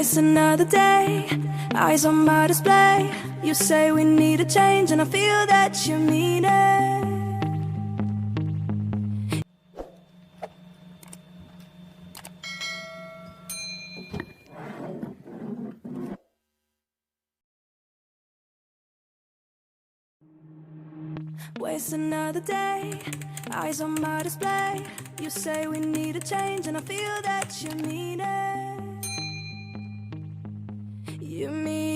Waste another day, eyes on my display. You say we need a change and I feel that you mean it. Waste another day, eyes on my display. You say we need a change and I feel that you mean it. You mean